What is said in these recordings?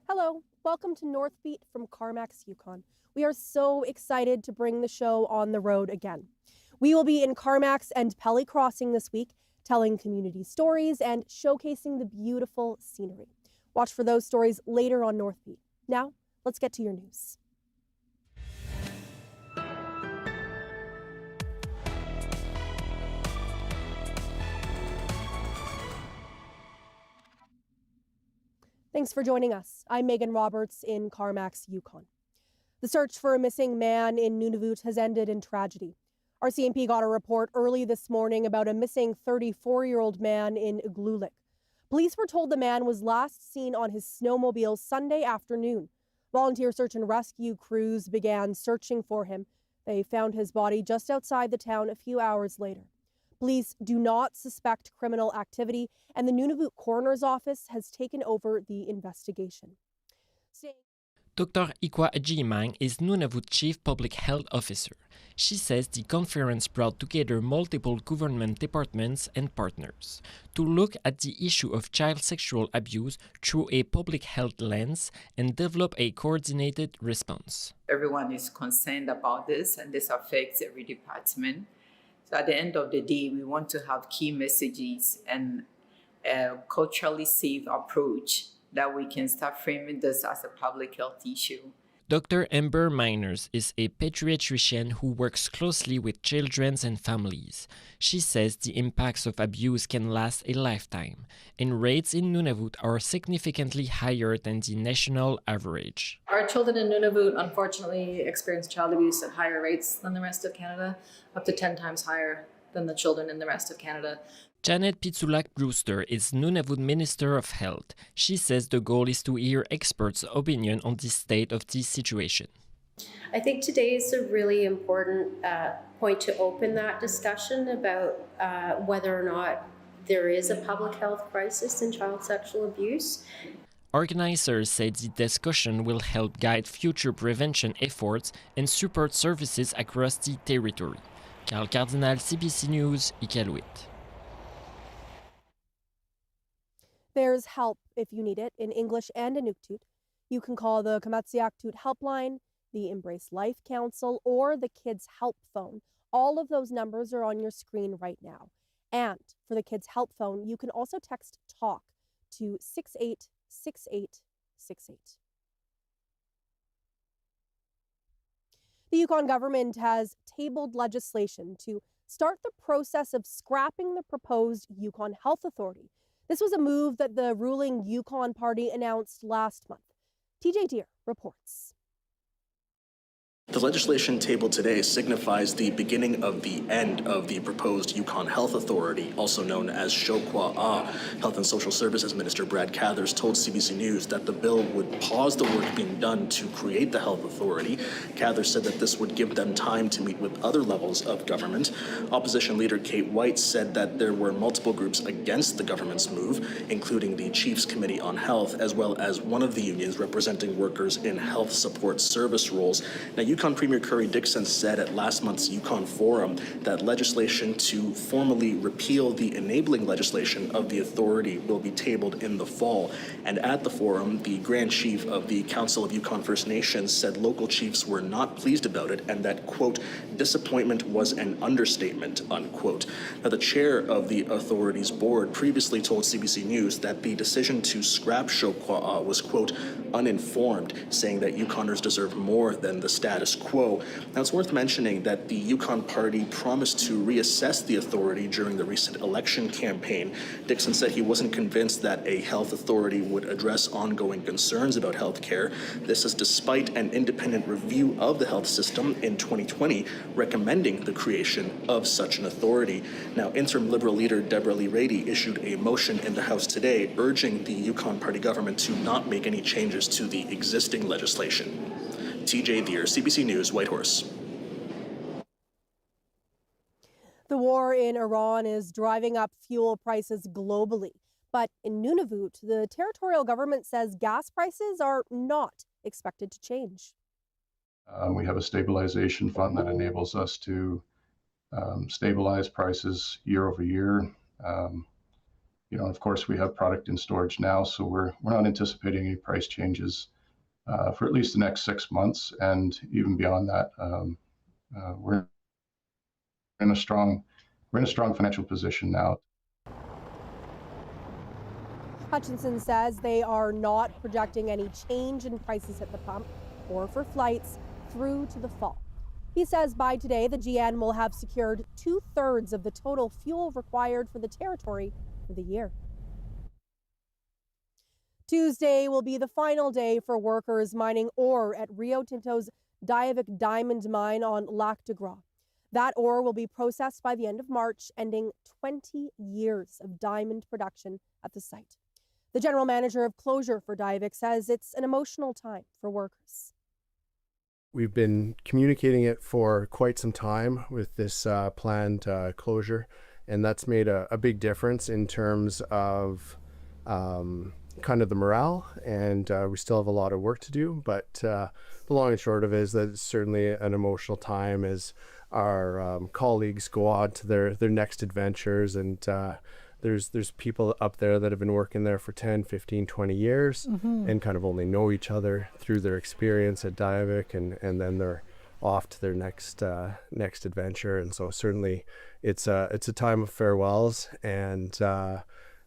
Hello, welcome to Northbeat from Carmax, Yukon. We are so excited to bring the show on the road again. We will be in Carmax and Pelly Crossing this week, telling community stories and showcasing the beautiful scenery. Watch for those stories later on Northbeat. Now, let's get to your news. Thanks for joining us. I'm Megan Roberts in Carmax, Yukon. The search for a missing man in Nunavut has ended in tragedy. Our CMP got a report early this morning about a missing 34-year-old man in Igloolik. Police were told the man was last seen on his snowmobile Sunday afternoon. Volunteer search and rescue crews began searching for him. They found his body just outside the town a few hours later. Police do not suspect criminal activity, and the Nunavut Coroner's Office has taken over the investigation. Dr. Ikwa Ajimang is Nunavut Chief Public Health Officer. She says the conference brought together multiple government departments and partners to look at the issue of child sexual abuse through a public health lens and develop a coordinated response. Everyone is concerned about this, and this affects every department. So at the end of the day, we want to have key messages and a culturally safe approach that we can start framing this as a public health issue. Dr. Amber Miners is a pediatrician who works closely with children and families. She says the impacts of abuse can last a lifetime, and rates in Nunavut are significantly higher than the national average. Our children in Nunavut unfortunately experience child abuse at higher rates than the rest of Canada, up to 10 times higher than the children in the rest of Canada. Janet Pitsulak-Brewster is Nunavut Minister of Health. She says the goal is to hear experts' opinion on the state of this situation. I think today is a really important point to open that discussion about whether or not there is a public health crisis in child sexual abuse. Organizers say the discussion will help guide future prevention efforts and support services across the territory. Carl Cardinal, CBC News, Iqaluit. There's help if you need it in English and Inuktitut. You can call the Kamatsiaktut helpline, the Embrace Life Council, or the Kids Help Phone. All of those numbers are on your screen right now. And for the Kids Help Phone, you can also text TALK to 686868. The Yukon government has tabled legislation to start the process of scrapping the proposed Yukon Health Authority. This was a move that the ruling Yukon party announced last month. TJ Deer reports. The legislation tabled today signifies the beginning of the end of the proposed Yukon Health Authority, also known as Shokwa-A. Health and Social Services Minister Brad Cathers told CBC News that the bill would pause the work being done to create the Health Authority. Cathers said that this would give them time to meet with other levels of government. Opposition leader Kate White said that there were multiple groups against the government's move, including the Chiefs Committee on Health, as well as one of the unions representing workers in health support service roles. Now, Yukon Premier Curry Dixon said at last month's Yukon Forum that legislation to formally repeal the enabling legislation of the authority will be tabled in the fall. And at the forum, the Grand Chief of the Council of Yukon First Nations said local chiefs were not pleased about it and that, quote, disappointment was an understatement, unquote. Now, the chair of the authority's board previously told CBC News that the decision to scrap Shokwa was, quote, uninformed, saying that Yukoners deserve more than the status quo. Now, it's worth mentioning that the Yukon Party promised to reassess the authority during the recent election campaign. Dixon said he wasn't convinced that a health authority would address ongoing concerns about health care. This is despite an independent review of the health system in 2020 recommending the creation of such an authority. Now, interim Liberal leader Deborah Lee Rady issued a motion in the House today urging the Yukon Party government to not make any changes to the existing legislation. TJ Deer, CBC News, Whitehorse. The war in Iran is driving up fuel prices globally. But in Nunavut, the territorial government says gas prices are not expected to change. We have a stabilization fund that enables us to stabilize prices year over year. Of course, we have product in storage now, so we're not anticipating any price changes for at least the next 6 months, and even beyond that. We're in a strong financial position now. Hutchinson says they are not projecting any change in prices at the pump or for flights through to the fall. He says by today, the GN will have secured 2/3 of the total fuel required for the territory for the year. Tuesday will be the final day for workers mining ore at Rio Tinto's Diavik diamond mine on Lac de Gras. That ore will be processed by the end of March, ending 20 years of diamond production at the site. The general manager of closure for Diavik says it's an emotional time for workers. We've been communicating it for quite some time with this planned closure, and that's made a big difference in terms of kind of the morale, and we still have a lot of work to do, but the long and short of it is that it's certainly an emotional time as our colleagues go on to their next adventures, and there's people up there that have been working there for 10, 15, 20 years and kind of only know each other through their experience at Diavik, and then they're off to their next adventure. And so certainly it's a time of farewells, and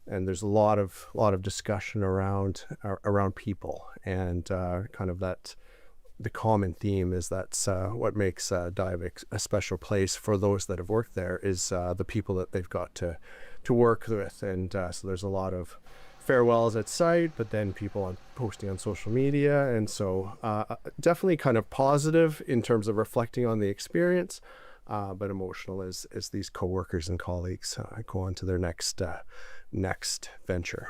there's a lot of discussion around people, and kind of that the common theme is that's what makes Diavik a special place for those that have worked there is the people that they've got to work with. And so there's a lot of farewells at site, but then people posting on social media. And so definitely kind of positive in terms of reflecting on the experience, but emotional as these co-workers and colleagues go on to their next venture.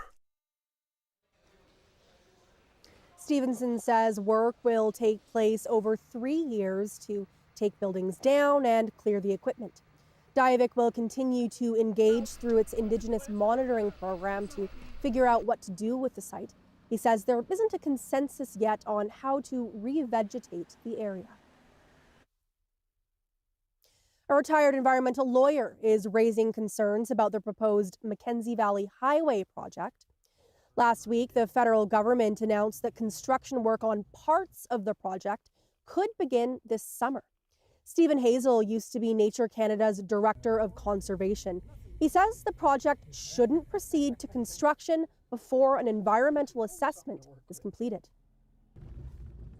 Stevenson says work will take place over 3 years to take buildings down and clear the equipment. Diavik will continue to engage through its Indigenous monitoring program to figure out what to do with the site. He says there isn't a consensus yet on how to revegetate the area. A retired environmental lawyer is raising concerns about the proposed Mackenzie Valley Highway project. Last week, the federal government announced that construction work on parts of the project could begin this summer. Stephen Hazel used to be Nature Canada's Director of Conservation. He says the project shouldn't proceed to construction before an environmental assessment is completed.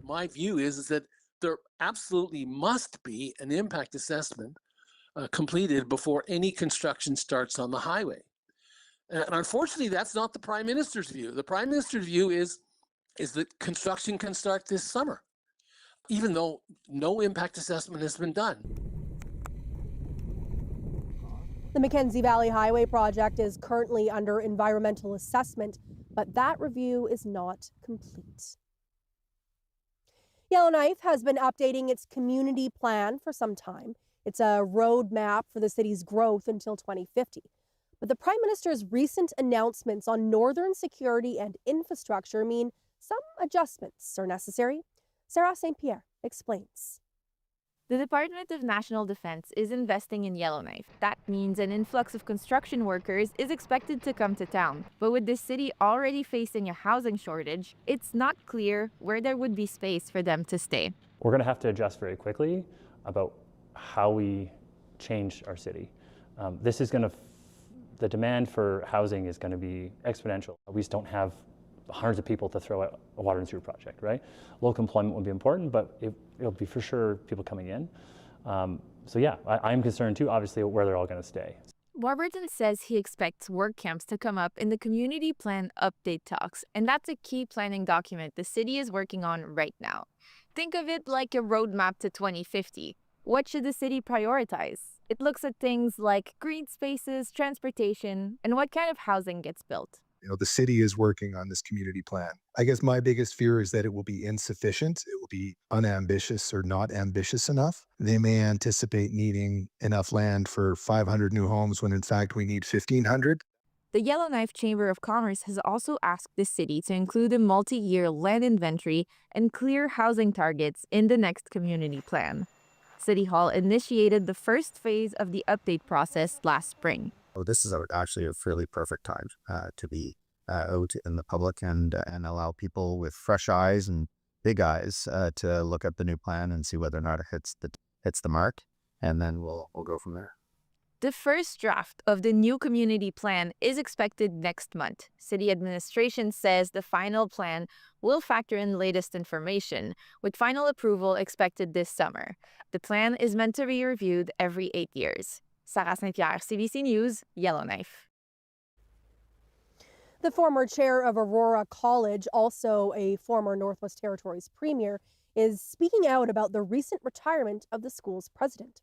My view is that there absolutely must be an impact assessment completed before any construction starts on the highway. And unfortunately, that's not the Prime Minister's view. The Prime Minister's view is that construction can start this summer, even though no impact assessment has been done. The Mackenzie Valley Highway project is currently under environmental assessment, but that review is not complete. Yellowknife has been updating its community plan for some time. It's a roadmap for the city's growth until 2050. But the Prime Minister's recent announcements on northern security and infrastructure mean some adjustments are necessary. Sarah St. Pierre explains. The Department of National Defense is investing in Yellowknife. That means an influx of construction workers is expected to come to town. But with the city already facing a housing shortage, it's not clear where there would be space for them to stay. We're going to have to adjust very quickly about how we change our city. The demand for housing is going to be exponential. We just don't have hundreds of people to throw at a water and sewer project, right? Local employment will be important, but it'll be for sure people coming in. So yeah, I'm concerned too, obviously, where they're all going to stay. Warburton says he expects work camps to come up in the community plan update talks, and that's a key planning document the city is working on right now. Think of it like a roadmap to 2050. What should the city prioritize? It looks at things like green spaces, transportation, and what kind of housing gets built. The city is working on this community plan. I guess my biggest fear is that it will be insufficient. It will be unambitious or not ambitious enough. They may anticipate needing enough land for 500 new homes when in fact we need 1,500. The Yellowknife Chamber of Commerce has also asked the city to include a multi-year land inventory and clear housing targets in the next community plan. City Hall initiated the first phase of the update process last spring. So this is actually a fairly perfect time to be out in the public and allow people with fresh eyes and big eyes to look at the new plan and see whether or not it hits the mark, and then we'll go from there. The first draft of the new community plan is expected next month. City administration says the final plan will factor in latest information, with final approval expected this summer. The plan is meant to be reviewed every 8 years. Sarah Saint-Pierre, CBC News, Yellowknife. The former chair of Aurora College, also a former Northwest Territories premier, is speaking out about the recent retirement of the school's president.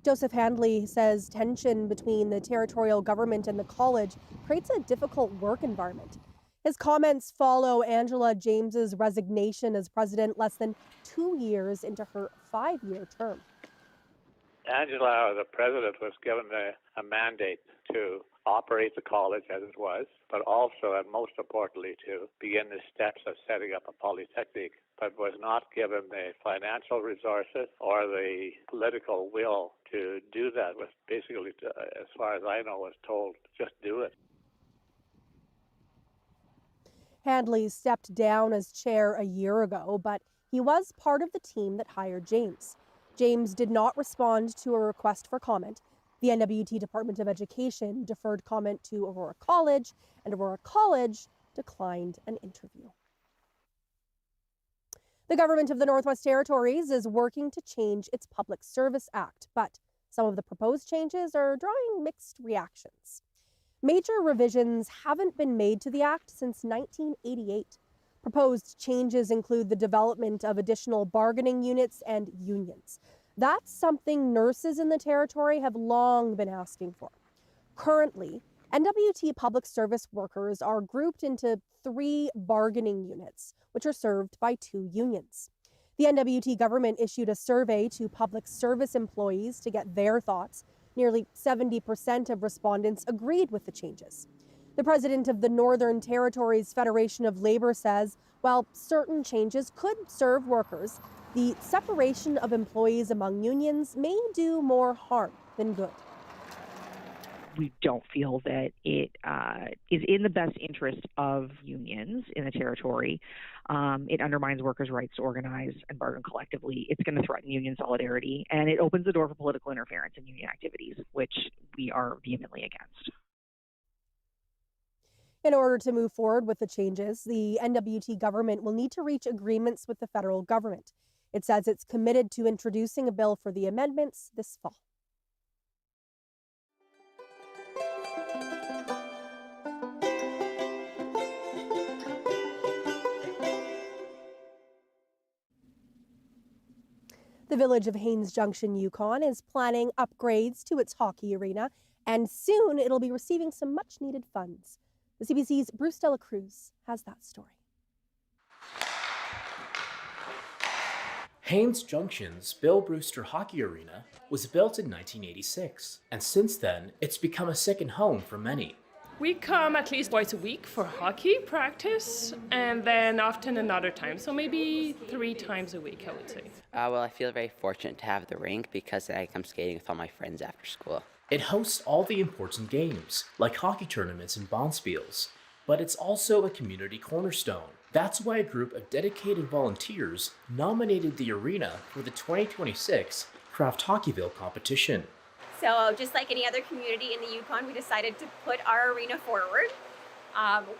Joseph Handley says tension between the territorial government and the college creates a difficult work environment. His comments follow Angela James's resignation as president less than 2 years into her 5-year term. Angela, the president, was given a mandate to operate the college as it was, but also, and most importantly, to begin the steps of setting up a polytechnic, but was not given the financial resources or the political will to do that. Was basically, as far as I know, was told, just do it. Handley stepped down as chair a year ago, but he was part of the team that hired James. James did not respond to a request for comment. The NWT Department of Education deferred comment to Aurora College, and Aurora College declined an interview. The government of the Northwest Territories is working to change its Public Service Act, but some of the proposed changes are drawing mixed reactions. Major revisions haven't been made to the act since 1988. Proposed changes include the development of additional bargaining units and unions. That's something nurses in the territory have long been asking for. Currently, NWT public service workers are grouped into 3 bargaining units, which are served by 2 unions. The NWT government issued a survey to public service employees to get their thoughts. Nearly 70% of respondents agreed with the changes. The president of the Northern Territories Federation of Labor says, while certain changes could serve workers, the separation of employees among unions may do more harm than good. We don't feel that it is in the best interest of unions in the territory. It undermines workers' rights to organize and bargain collectively. It's going to threaten union solidarity, and it opens the door for political interference in union activities, which we are vehemently against. In order to move forward with the changes, the NWT government will need to reach agreements with the federal government. It says it's committed to introducing a bill for the amendments this fall. The village of Haines Junction, Yukon is planning upgrades to its hockey arena, and soon it'll be receiving some much-needed funds. The CBC's Bruce Dela Cruz has that story. Haines Junction's Bill Brewster Hockey Arena was built in 1986, and since then, it's become a second home for many. We come at least twice a week for hockey practice, and then often another time, so maybe 3 times a week, I would say. Well, I feel very fortunate to have the rink because I come skating with all my friends after school. It hosts all the important games, like hockey tournaments and bonspiels, but it's also a community cornerstone. That's why a group of dedicated volunteers nominated the arena for the 2026 Craft Hockeyville competition. So just like any other community in the Yukon, we decided to put our arena forward.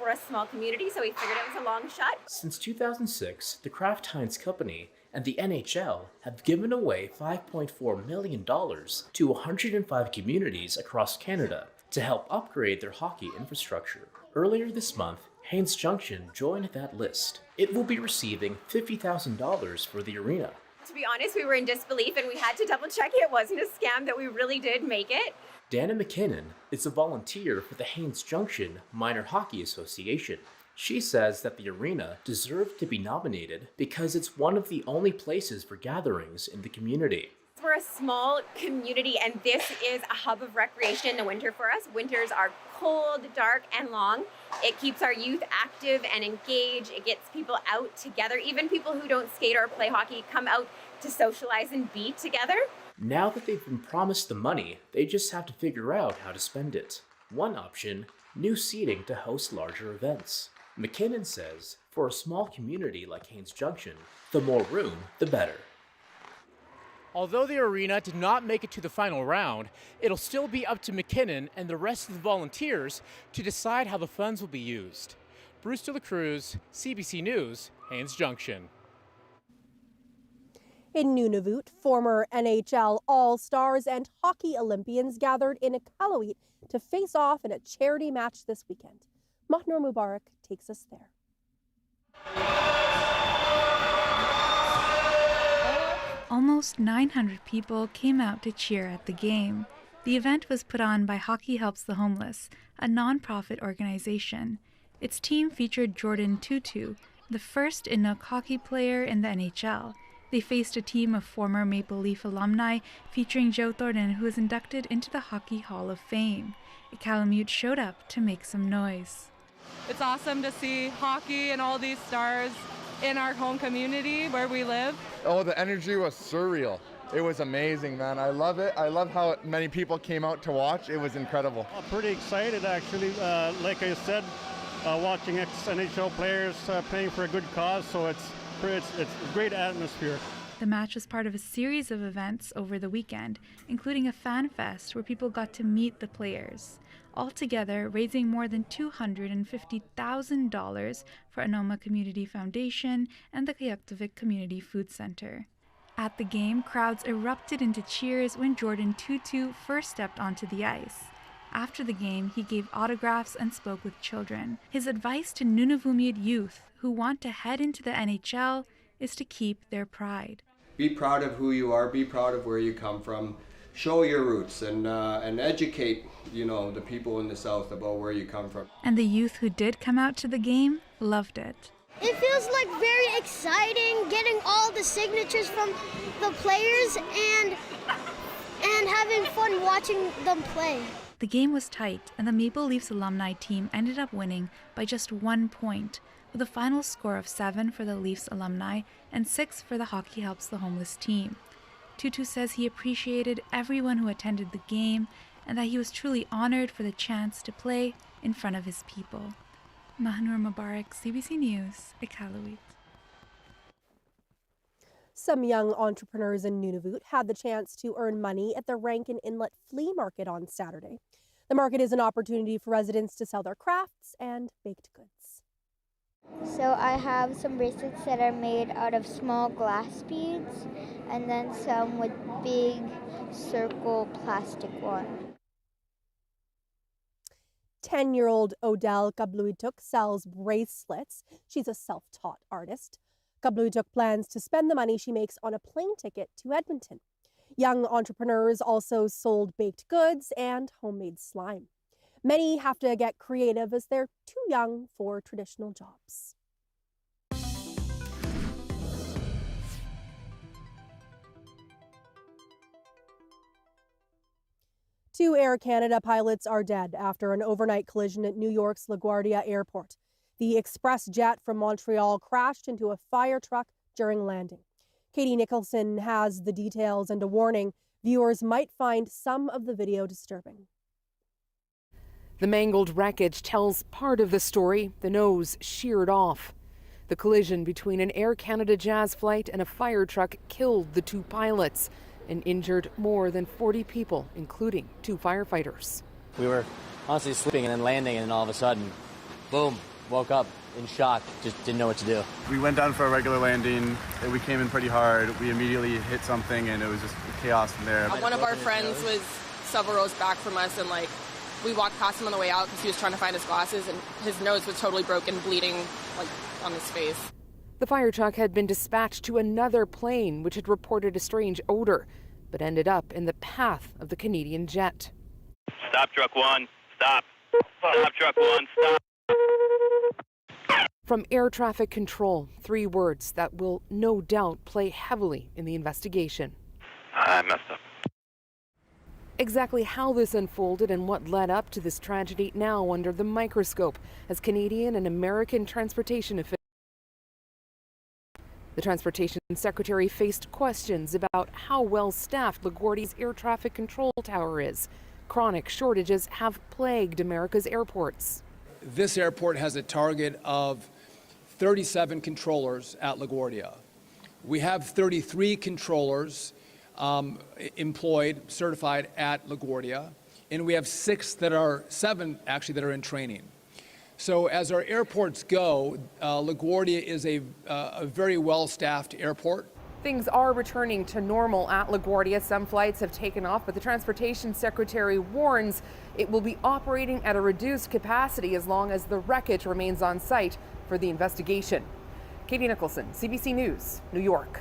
We're a small community, so we figured it was a long shot. Since 2006, the Kraft Heinz Company and the NHL have given away $5.4 million to 105 communities across Canada to help upgrade their hockey infrastructure. Earlier this month, Haines Junction joined that list. It will be receiving $50,000 for the arena. To be honest, we were in disbelief and we had to double check it wasn't a scam, that we really did make it. Dana McKinnon is a volunteer for the Haines Junction Minor Hockey Association. She says that the arena deserved to be nominated because it's one of the only places for gatherings in the community. We're a small community and this is a hub of recreation in the winter for us. Winters are cold, dark, and long. It keeps our youth active and engaged. It gets people out together. Even people who don't skate or play hockey come out to socialize and be together. Now that they've been promised the money, they just have to figure out how to spend it. One option, new seating to host larger events. McKinnon says, for a small community like Haines Junction, the more room, the better. Although the arena did not make it to the final round, it'll still be up to McKinnon and the rest of the volunteers to decide how the funds will be used. Bruce De La Cruz, CBC News, Haines Junction. In Nunavut, former NHL All-Stars and hockey Olympians gathered in Iqaluit to face off in a charity match this weekend. Mahnur Mubarak takes us there. Almost 900 people came out to cheer at the game. The event was put on by Hockey Helps the Homeless, a non-profit organization. Its team featured Jordan Tutu, the first Inuk hockey player in the NHL. They faced a team of former Maple Leaf alumni featuring Joe Thornton, who was inducted into the Hockey Hall of Fame. Iqaluit showed up to make some noise. It's awesome to see hockey and all these stars in our home community where we live. Oh, the energy was surreal. It was amazing, man. I love it. I love how many people came out to watch. It was incredible. I'm pretty excited, actually. Like I said, watching ex-NHL players playing for a good cause, so it's a great atmosphere. The match was part of a series of events over the weekend, including a fan fest where people got to meet the players. Altogether, raising more than $250,000 for Anoma Community Foundation and the Kayaktovik Community Food Center. At the game, crowds erupted into cheers when Jordan Tutu first stepped onto the ice. After the game, he gave autographs and spoke with children. His advice to Nunavummiut youth who want to head into the NHL is to keep their pride. Be proud of who you are, be proud of where you come from, show your roots, and educate, the people in the South about where you come from. And the youth who did come out to the game loved it. It feels like very exciting getting all the signatures from the players and having fun watching them play. The game was tight, and the Maple Leafs alumni team ended up winning by just 1 point, with a final score of 7 for the Leafs alumni and 6 for the Hockey Helps the Homeless team. Tutu says he appreciated everyone who attended the game and that he was truly honored for the chance to play in front of his people. Mahnur Mubarak, CBC News, Iqaluit. Some young entrepreneurs in Nunavut had the chance to earn money at the Rankin Inlet Flea Market on Saturday. The market is an opportunity for residents to sell their crafts and baked goods. So I have some bracelets that are made out of small glass beads and then some with big circle plastic one. 10-year-old Odell Kabluituk sells bracelets. She's a self-taught artist. Kabluituk plans to spend the money she makes on a plane ticket to Edmonton. Young entrepreneurs also sold baked goods and homemade slime. Many have to get creative as they're too young for traditional jobs. Two Air Canada pilots are dead after an overnight collision at New York's LaGuardia Airport. The express jet from Montreal crashed into a fire truck during landing. Katie Nicholson has the details and a warning: viewers might find some of the video disturbing. The mangled wreckage tells part of the story, the nose sheared off. The collision between an Air Canada Jazz flight and a fire truck killed the two pilots and injured more than 40 people, including 2 firefighters. We were honestly sleeping and then landing, and all of a sudden, boom, woke up in shock, just didn't know what to do. We went down for a regular landing, and we came in pretty hard. We immediately hit something, and it was just chaos in there. One of our friends was several rows back from us, and we walked past him on the way out because he was trying to find his glasses, and his nose was totally broken, bleeding on his face. The fire truck had been dispatched to another plane, which had reported a strange odor, but ended up in the path of the Canadian jet. Stop, truck 1. Stop. Stop, truck 1. Stop. From air traffic control, 3 words that will no doubt play heavily in the investigation. I messed up. Exactly how this unfolded and what led up to this tragedy now under the microscope as Canadian and American transportation officials. The Transportation Secretary faced questions about how well staffed LaGuardia's air traffic control tower is. Chronic shortages have plagued America's airports. This airport has a target of 37 controllers at LaGuardia. We have 33 controllers employed, certified at LaGuardia, and we have seven that are in training. So as our airports go, LaGuardia is a very well-staffed airport. Things are returning to normal at LaGuardia. Some flights have taken off, but the Transportation Secretary warns it will be operating at a reduced capacity as long as the wreckage remains on site for the investigation. Katie Nicholson, CBC News, New York.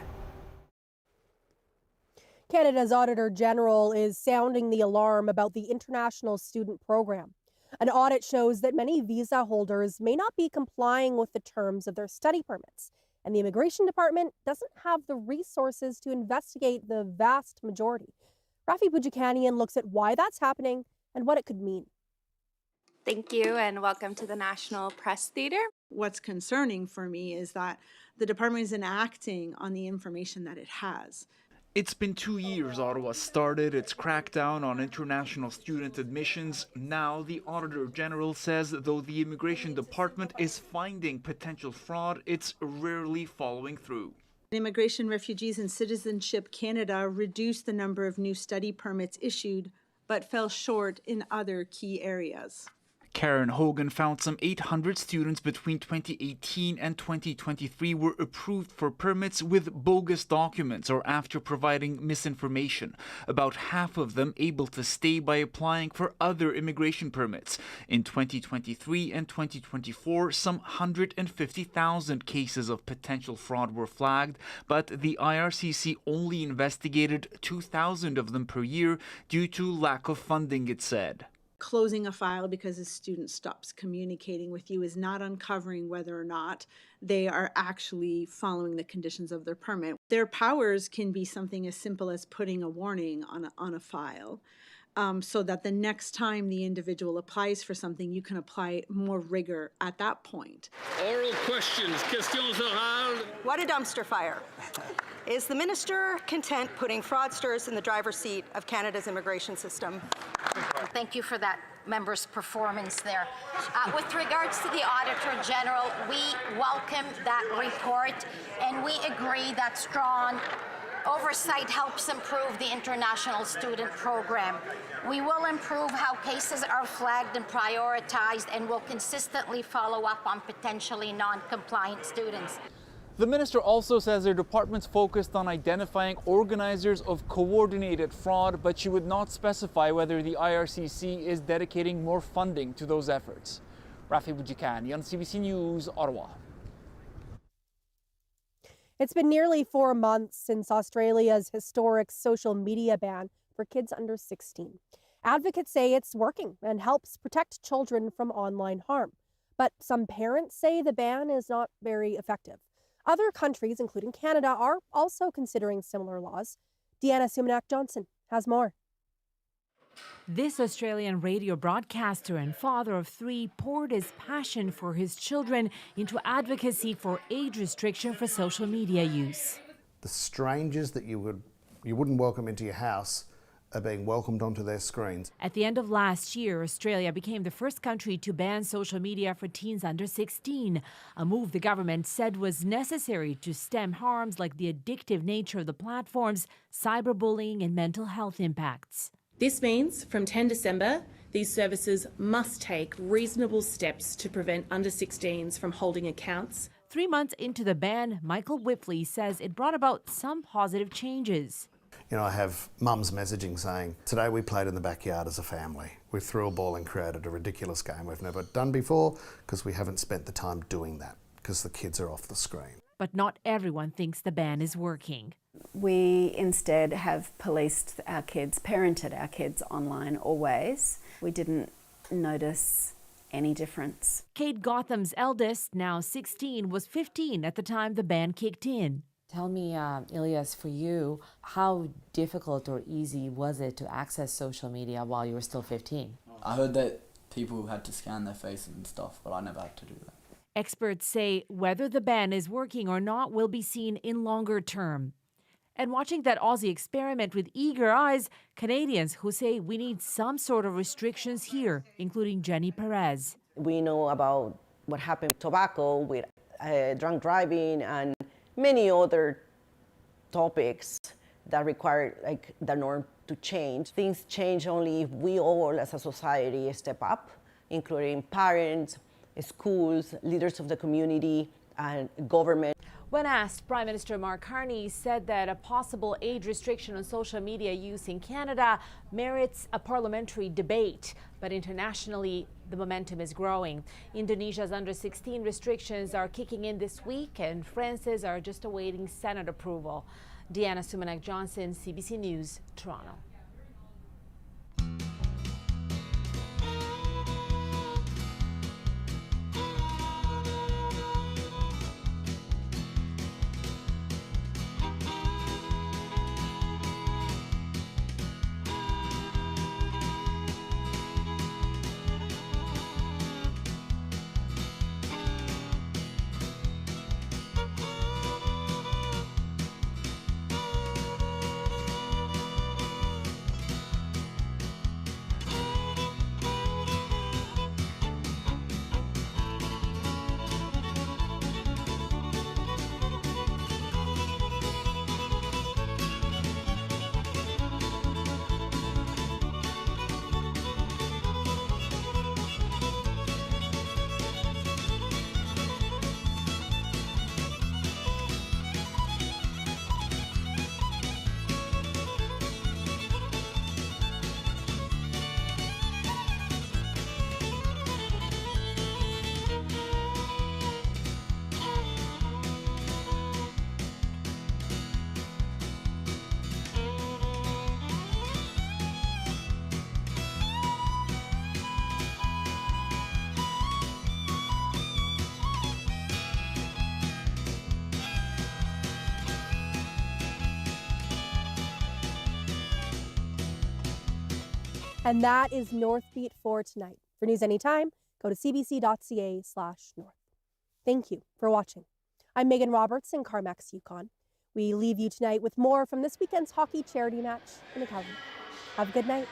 Canada's Auditor General is sounding the alarm about the international student program. An audit shows that many visa holders may not be complying with the terms of their study permits, and the Immigration Department doesn't have the resources to investigate the vast majority. Rafi Boudjikanian looks at why that's happening and what it could mean. Thank you and welcome to the National Press Theatre. What's concerning for me is that the department isn't acting on the information that it has. It's been 2 years Ottawa started its crackdown on international student admissions. Now the Auditor General says though the Immigration Department is finding potential fraud, it's rarely following through. Immigration, Refugees and Citizenship Canada reduced the number of new study permits issued, but fell short in other key areas. Karen Hogan found some 800 students between 2018 and 2023 were approved for permits with bogus documents or after providing misinformation. About half of them able to stay by applying for other immigration permits. In 2023 and 2024, some 150,000 cases of potential fraud were flagged, but the IRCC only investigated 2,000 of them per year due to lack of funding, it said. Closing a file because a student stops communicating with you is not uncovering whether or not they are actually following the conditions of their permit. Their powers can be something as simple as putting a warning on a file so that the next time the individual applies for something, you can apply more rigor at that point. Oral questions. Questions orales. What a dumpster fire. Is the minister content putting fraudsters in the driver's seat of Canada's immigration system? Thank you for that member's performance there. With regards to the Auditor General, we welcome that report and we agree that strong oversight helps improve the international student program. We will improve how cases are flagged and prioritized and will consistently follow up on potentially non-compliant students. The minister also says their department's focused on identifying organizers of coordinated fraud, but she would not specify whether the IRCC is dedicating more funding to those efforts. Rafi Boudjikanian on CBC News, Ottawa. It's been nearly 4 months since Australia's historic social media ban for kids under 16. Advocates say it's working and helps protect children from online harm. But some parents say the ban is not very effective. Other countries, including Canada, are also considering similar laws. Deanna Sumanak-Johnson has more. This Australian radio broadcaster and father of 3 poured his passion for his children into advocacy for age restriction for social media use. The strangers that you wouldn't welcome into your house are being welcomed onto their screens. At the end of last year, Australia became the first country to ban social media for teens under 16, a move the government said was necessary to stem harms like the addictive nature of the platforms, cyberbullying and mental health impacts. This means from 10 December, these services must take reasonable steps to prevent under 16s from holding accounts. 3 months into the ban, Michael Whipley says it brought about some positive changes. You know, I have mums messaging saying, today we played in the backyard as a family. We threw a ball and created a ridiculous game we've never done before because we haven't spent the time doing that because the kids are off the screen. But not everyone thinks the ban is working. We instead have policed our kids, parented our kids online always. We didn't notice any difference. Kate Gotham's eldest, now 16, was 15 at the time the ban kicked in. Tell me, Ilyas, for you, how difficult or easy was it to access social media while you were still 15? I heard that people had to scan their faces and stuff, but I never had to do that. Experts say whether the ban is working or not will be seen in longer term. And watching that Aussie experiment with eager eyes, Canadians who say we need some sort of restrictions here, including Jenny Perez. We know about what happened with tobacco, with drunk driving, and many other topics that require the norm to change. Things change only if we all as a society step up, including parents, schools, leaders of the community, and government. When asked, Prime Minister Mark Carney said that a possible age restriction on social media use in Canada merits a parliamentary debate. But internationally, the momentum is growing. Indonesia's under 16 restrictions are kicking in this week, and France's are just awaiting Senate approval. Deanna Sumanek-Johnson, CBC News, Toronto. And that is Northbeat for tonight. For news anytime, go to cbc.ca/north. Thank you for watching. I'm Megan Roberts in Carmax, Yukon. We leave you tonight with more from this weekend's hockey charity match in Calgary. Have a good night.